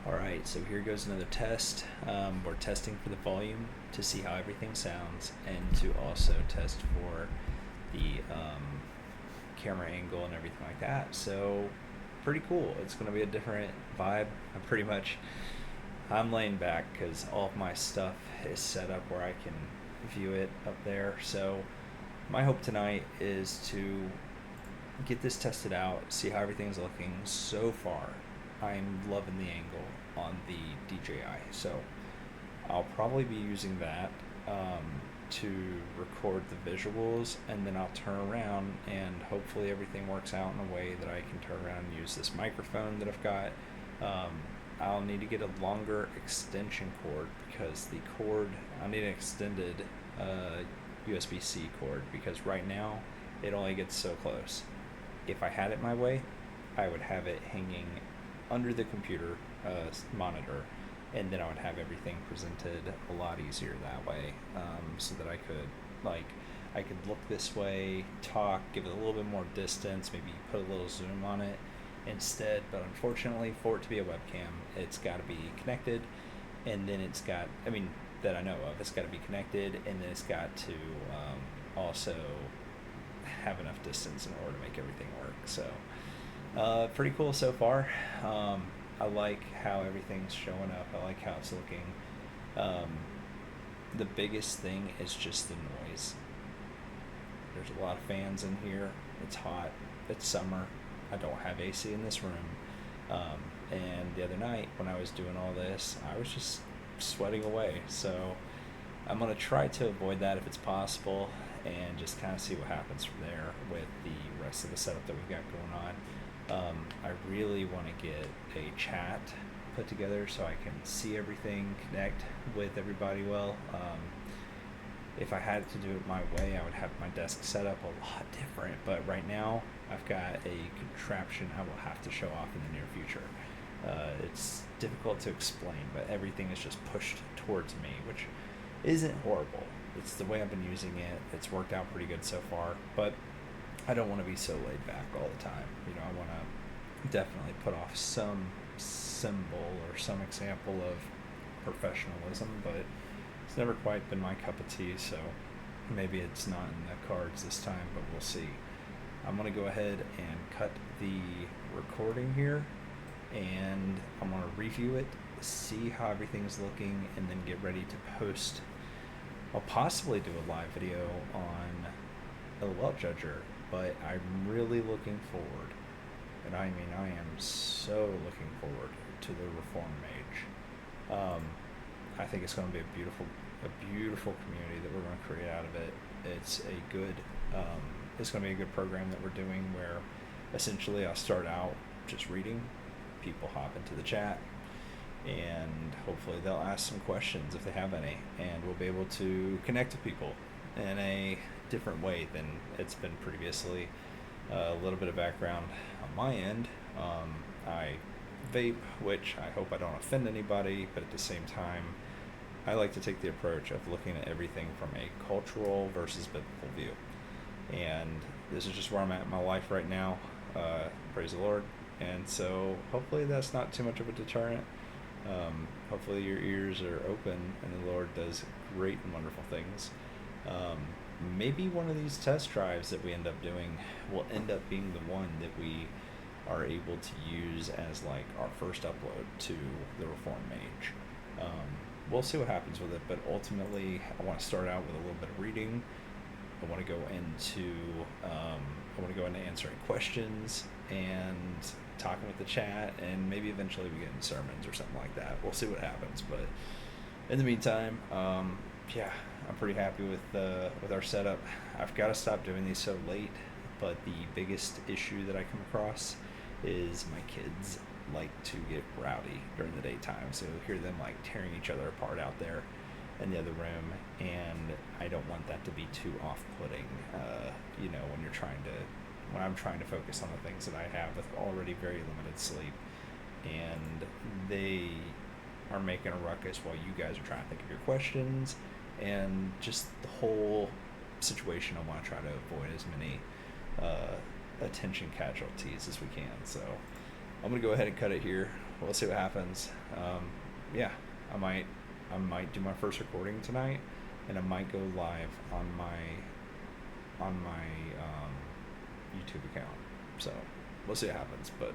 Alright, so here goes another test. We're testing for the volume to see how everything sounds and to also test for the camera angle and everything like that. So pretty cool. It's going to be a different vibe. I'm laying back because all of my stuff is set up where I can view it up there. So my hope tonight is to get this tested out, see how everything's looking. So far, I'm loving the angle on the DJI, so I'll probably be using that to record the visuals, and then I'll turn around and hopefully everything works out in a way that I can turn around and use this microphone that I've got. I'll need to get a longer extension cord because I need an extended USB-C cord, because right now it only gets so close. If I had it my way, I would have it hanging under the computer monitor, and then I would have everything presented a lot easier that way, so that I could look this way, talk, give it a little bit more distance, maybe put a little zoom on it instead. But unfortunately, for it to be a webcam, it's got to be connected, and then that I know of, it's got to be connected, and then it's got to also have enough distance in order to make everything work. So pretty cool so far. I like how everything's showing up. I like how it's looking. The biggest thing is just the noise. There's a lot of fans in here. It's hot. It's summer. I don't have AC in this room. And the other night when I was doing all this, I was just sweating away. So I'm going to try to avoid that if it's possible, and just kind of see what happens from there with the rest of the setup that we've got going on. I really want to get a chat put together so I can see everything, connect with everybody well. If I had to do it my way, I would have my desk set up a lot different, but right now I've got a contraption I will have to show off in the near future. It's difficult to explain, but everything is just pushed towards me, which isn't horrible. It's the way I've been using it. It's worked out pretty good so far, but I don't want to be so laid back all the time. I want to definitely put off some symbol or some example of professionalism, but it's never quite been my cup of tea, so maybe it's not in the cards this time, but we'll see. I'm going to go ahead and cut the recording here, and I'm going to review it, see how everything's looking, and then get ready to post. I'll possibly do a live video on LOLJUDGER, but I'm really looking forward, and I am so looking forward to the Reformed Mage. I think it's going to be a beautiful community that we're going to create out of it. It's going to be a good program that we're doing, where essentially I'll start out just reading, people hop into the chat, and hopefully they'll ask some questions if they have any, and we'll be able to connect to people in a different way than it's been previously. A little bit of background on my end. I vape, which I hope I don't offend anybody, but at the same time, I like to take the approach of looking at everything from a cultural versus biblical view. And this is just where I'm at in my life right now. Praise the Lord. And so hopefully that's not too much of a deterrent. Hopefully your ears are open and the Lord does great and wonderful things. Maybe one of these test drives that we end up doing will end up being the one that we are able to use as like our first upload to the Reformed Mage. We'll see what happens with it, but ultimately I want to start out with a little bit of reading. I want to go into answering questions and talking with the chat, and maybe eventually we get into sermons or something like that. We'll see what happens, but in the meantime, I'm pretty happy with our setup. I've got to stop doing these so late, but the biggest issue that I come across is my kids like to get rowdy during the daytime, so you'll hear them like tearing each other apart out there in the other room, and I don't want that to be too off-putting, when I'm trying to focus on the things that I have with already very limited sleep, and they are making a ruckus while you guys are trying to think of your questions, and just the whole situation. I want to try to avoid as many attention casualties as we can. So I'm going to go ahead and cut it here. we'll see what happens. Yeah, I might do my first recording tonight, and I might go live on my YouTube account. So we'll see what happens, but